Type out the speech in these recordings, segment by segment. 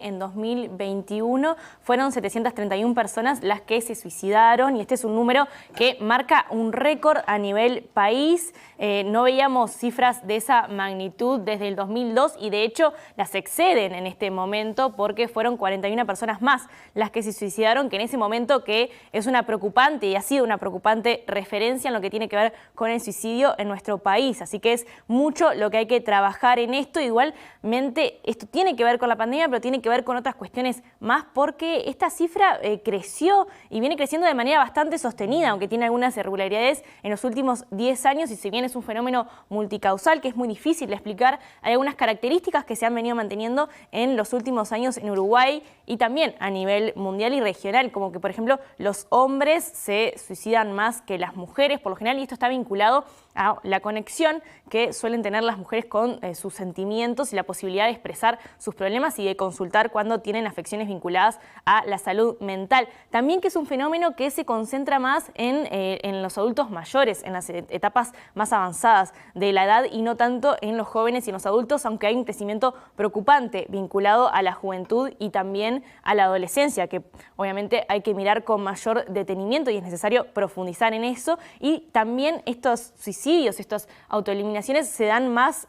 En 2021 fueron 731 personas las que se suicidaron y este es un número que marca un récord a nivel país. No veíamos cifras de esa magnitud desde el 2002 y de hecho las exceden en este momento porque fueron 41 personas más las que se suicidaron, que en ese momento que es una preocupante y ha sido una preocupante referencia en lo que tiene que ver con el suicidio en nuestro país. Así que es mucho lo que hay que trabajar en esto. Igualmente esto tiene que ver con la pandemia, pero tiene que ver con otras cuestiones más porque esta cifra creció y viene creciendo de manera bastante sostenida, aunque tiene algunas irregularidades en los últimos 10 años y si bien es un fenómeno multicausal que es muy difícil de explicar, hay algunas características que se han venido manteniendo en los últimos años en Uruguay y también a nivel mundial y regional, como que por ejemplo los hombres se suicidan más que las mujeres por lo general y esto está vinculado a la conexión que suelen tener las mujeres con sus sentimientos y la posibilidad de expresar sus problemas y de consultar cuando tienen afecciones vinculadas a la salud mental. También que es un fenómeno que se concentra más en los adultos mayores, en las etapas más avanzadas de la edad y no tanto en los jóvenes y en los adultos, aunque hay un crecimiento preocupante vinculado a la juventud y también a la adolescencia, que obviamente hay que mirar con mayor detenimiento y es necesario profundizar en eso. Y también estos suicidios, estas autoeliminaciones se dan más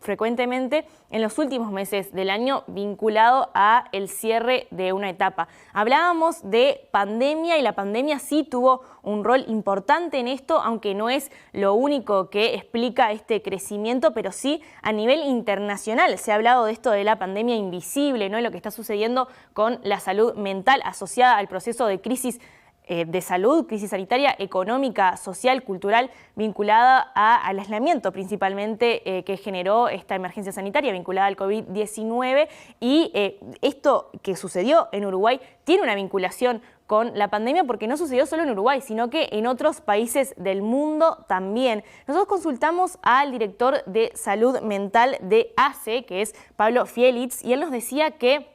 frecuentemente en los últimos meses del año vinculado a el cierre de una etapa. Hablábamos de pandemia y la pandemia sí tuvo un rol importante en esto, aunque no es lo único que explica este crecimiento, pero sí a nivel internacional se ha hablado de esto de la pandemia invisible, ¿no? Lo que está sucediendo con la salud mental asociada al proceso de crisis de salud, crisis sanitaria, económica, social, cultural, vinculada al aislamiento principalmente que generó esta emergencia sanitaria vinculada al COVID-19 y esto que sucedió en Uruguay tiene una vinculación con la pandemia porque no sucedió solo en Uruguay, sino que en otros países del mundo también. Nosotros consultamos al director de salud mental de ACE, que es Pablo Fielitz, y él nos decía que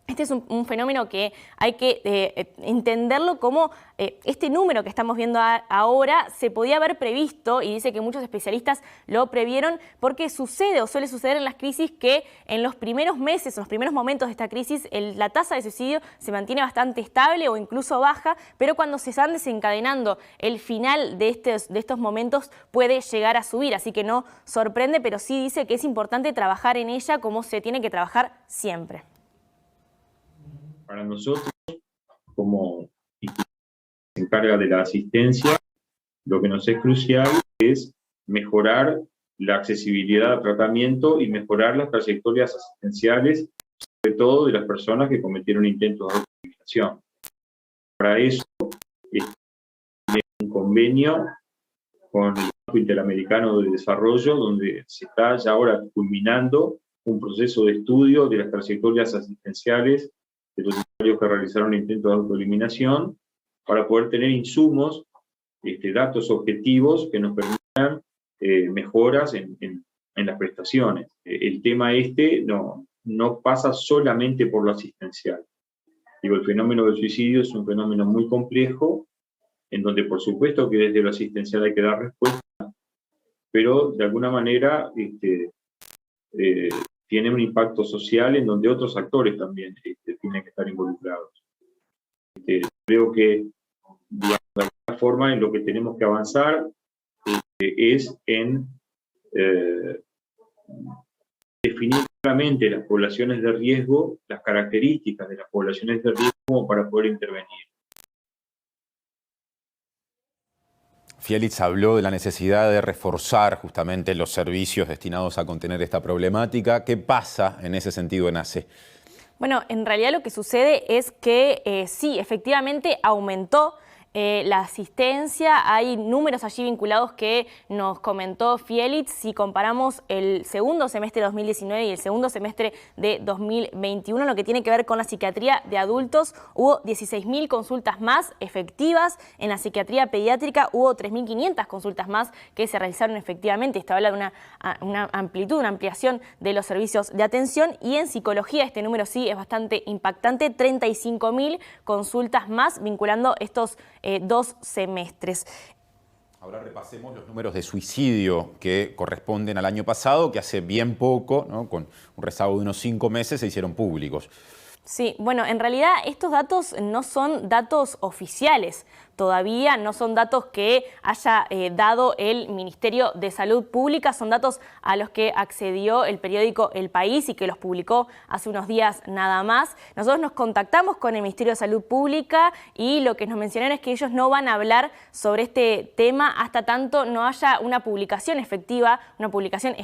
este es un fenómeno que hay que entenderlo como este número que estamos viendo ahora se podía haber previsto y dice que muchos especialistas lo previeron porque sucede o suele suceder en las crisis que en los primeros meses, en los primeros momentos de esta crisis, la tasa de suicidio se mantiene bastante estable o incluso baja, pero cuando se están desencadenando el final de estos momentos puede llegar a subir, así que no sorprende, pero sí dice que es importante trabajar en ella como se tiene que trabajar siempre. Para nosotros, como se encarga de la asistencia, lo que nos es crucial es mejorar la accesibilidad al tratamiento y mejorar las trayectorias asistenciales, sobre todo de las personas que cometieron intentos de autoeliminación. Para eso, es un convenio con el Banco Interamericano de Desarrollo, donde se está ya ahora culminando un proceso de estudio de las trayectorias asistenciales de los usuarios que realizaron intentos de autoeliminación para poder tener insumos, datos objetivos que nos permitan mejoras en las prestaciones. El tema no pasa solamente por lo asistencial. Digo, el fenómeno del suicidio es un fenómeno muy complejo, en donde por supuesto que desde lo asistencial hay que dar respuesta, pero de alguna manera tiene un impacto social en donde otros actores también tienen que estar involucrados. Creo que, digamos, de alguna forma, en lo que tenemos que avanzar es en definir claramente las poblaciones de riesgo, las características de las poblaciones de riesgo como para poder intervenir. Fielitz habló de la necesidad de reforzar justamente los servicios destinados a contener esta problemática. ¿Qué pasa en ese sentido en ACE? Bueno, en realidad lo que sucede es que sí, efectivamente aumentó la asistencia, hay números allí vinculados que nos comentó Fielitz. Si comparamos el segundo semestre de 2019 y el segundo semestre de 2021, lo que tiene que ver con la psiquiatría de adultos, hubo 16.000 consultas más efectivas. En la psiquiatría pediátrica hubo 3.500 consultas más que se realizaron efectivamente. Esto habla de una amplitud, una ampliación de los servicios de atención. Y en psicología este número sí es bastante impactante, 35.000 consultas más vinculando estos 2 semestres. Ahora repasemos los números de suicidio que corresponden al año pasado, que hace bien poco, ¿no? Con un rezago de unos 5 meses, se hicieron públicos. Sí, bueno, en realidad estos datos no son datos oficiales. Todavía no son datos que haya dado el Ministerio de Salud Pública, son datos a los que accedió el periódico El País y que los publicó hace unos días nada más. Nosotros nos contactamos con el Ministerio de Salud Pública y lo que nos mencionaron es que ellos no van a hablar sobre este tema hasta tanto no haya una publicación efectiva, una publicación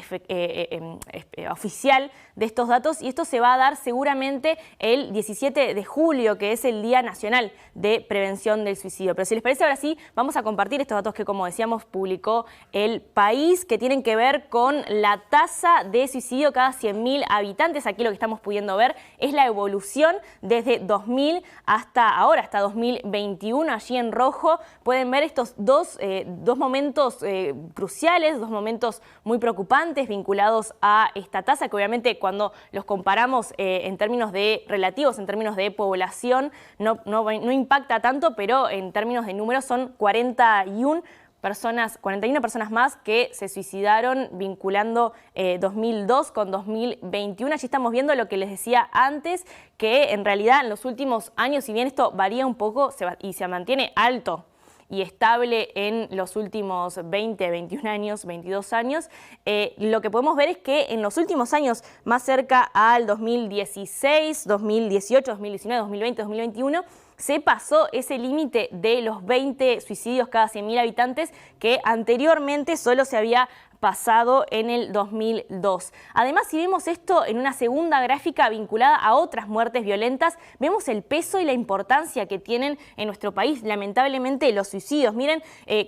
oficial de estos datos, y esto se va a dar seguramente el 17 de julio, que es el Día Nacional de Prevención del Suicidio. Pero si les parece, ahora sí, vamos a compartir estos datos que, como decíamos, publicó El País, que tienen que ver con la tasa de suicidio cada 100.000 habitantes. Aquí lo que estamos pudiendo ver es la evolución desde 2000 hasta ahora, hasta 2021. Allí en rojo pueden ver estos dos momentos cruciales, dos momentos muy preocupantes vinculados a esta tasa, que obviamente cuando los comparamos en términos de relativos, en términos de población, no impacta tanto, pero en términos de números son 41 personas más que se suicidaron vinculando 2002 con 2021. Allí estamos viendo lo que les decía antes, que en realidad en los últimos años, si bien esto varía un poco y se mantiene alto y estable en los últimos 20, 21 años, 22 años, lo que podemos ver es que en los últimos años, más cerca al 2016, 2018, 2019, 2020, 2021, se pasó ese límite de los 20 suicidios cada 100.000 habitantes que anteriormente solo se había pasado en el 2002. Además, si vemos esto en una segunda gráfica vinculada a otras muertes violentas, vemos el peso y la importancia que tienen en nuestro país, lamentablemente, los suicidios. Miren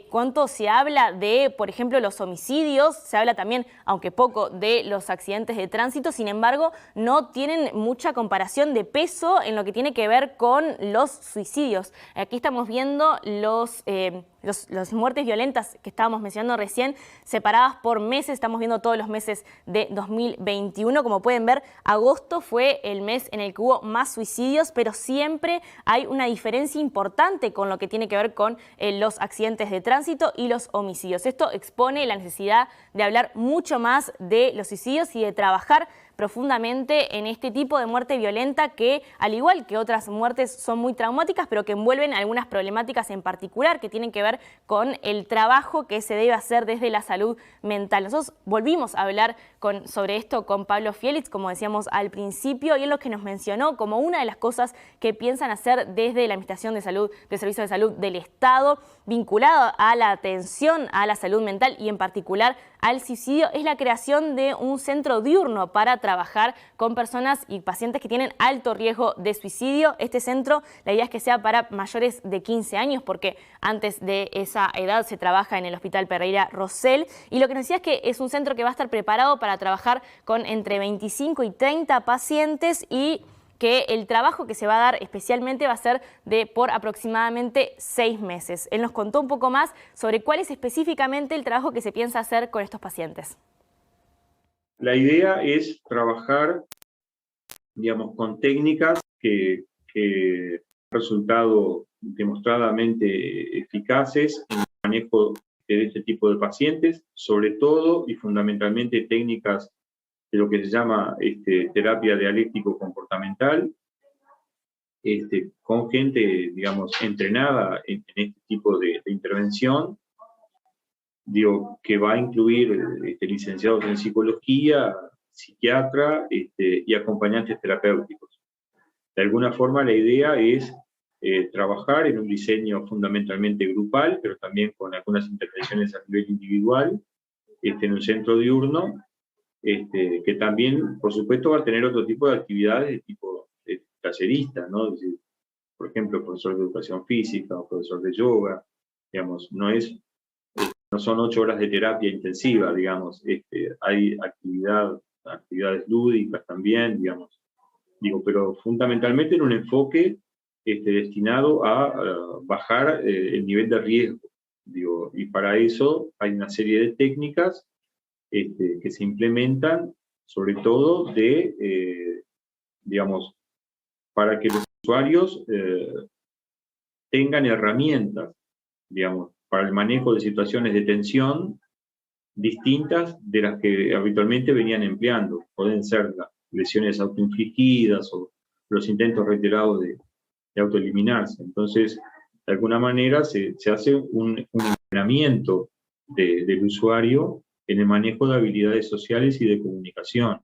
cuánto se habla de, por ejemplo, los homicidios, se habla también, aunque poco, de los accidentes de tránsito, sin embargo, no tienen mucha comparación de peso en lo que tiene que ver con los suicidios. Aquí estamos viendo las muertes violentas que estábamos mencionando recién, separadas por meses. Estamos viendo todos los meses de 2021. Como pueden ver, agosto fue el mes en el que hubo más suicidios, pero siempre hay una diferencia importante con lo que tiene que ver con los accidentes de tránsito y los homicidios. Esto expone la necesidad de hablar mucho más de los suicidios y de trabajar profundamente en este tipo de muerte violenta que, al igual que otras muertes, son muy traumáticas, pero que envuelven algunas problemáticas en particular que tienen que ver con el trabajo que se debe hacer desde la salud mental. Nosotros volvimos a hablar sobre esto con Pablo Fielitz, como decíamos al principio, y él lo que nos mencionó como una de las cosas que piensan hacer desde la Administración de Salud, de Servicios de Salud del Estado, vinculado a la atención a la salud mental y en particular al suicidio, es la creación de un centro diurno para trabajar con personas y pacientes que tienen alto riesgo de suicidio. Este centro, la idea es que sea para mayores de 15 años, porque antes de esa edad se trabaja en el Hospital Pereira Rosell. Y lo que nos decía es que es un centro que va a estar preparado para trabajar con entre 25 y 30 pacientes y que el trabajo que se va a dar especialmente va a ser por aproximadamente 6 meses. Él nos contó un poco más sobre cuál es específicamente el trabajo que se piensa hacer con estos pacientes. La idea es trabajar, digamos, con técnicas que han resultado demostradamente eficaces en el manejo de este tipo de pacientes, sobre todo y fundamentalmente técnicas de lo que se llama terapia dialéctico-comportamental, con gente, digamos, entrenada en este tipo de intervención, que va a incluir licenciados en psicología, psiquiatra y acompañantes terapéuticos. De alguna forma, la idea es trabajar en un diseño fundamentalmente grupal, pero también con algunas intervenciones a nivel individual, en un centro diurno, que también, por supuesto, va a tener otro tipo de actividades de tipo tallerista, ¿no? Es decir, por ejemplo, profesor de educación física o profesor de yoga, digamos, no son 8 horas de terapia intensiva, digamos, hay actividades lúdicas también, digamos, pero fundamentalmente en un enfoque destinado a bajar el nivel de riesgo, y para eso hay una serie de técnicas que se implementan, sobre todo digamos, para que los usuarios tengan herramientas, digamos, para el manejo de situaciones de tensión distintas de las que habitualmente venían empleando. Pueden ser las lesiones autoinfligidas o los intentos reiterados de autoeliminarse. Entonces, de alguna manera se hace un entrenamiento del usuario en el manejo de habilidades sociales y de comunicación.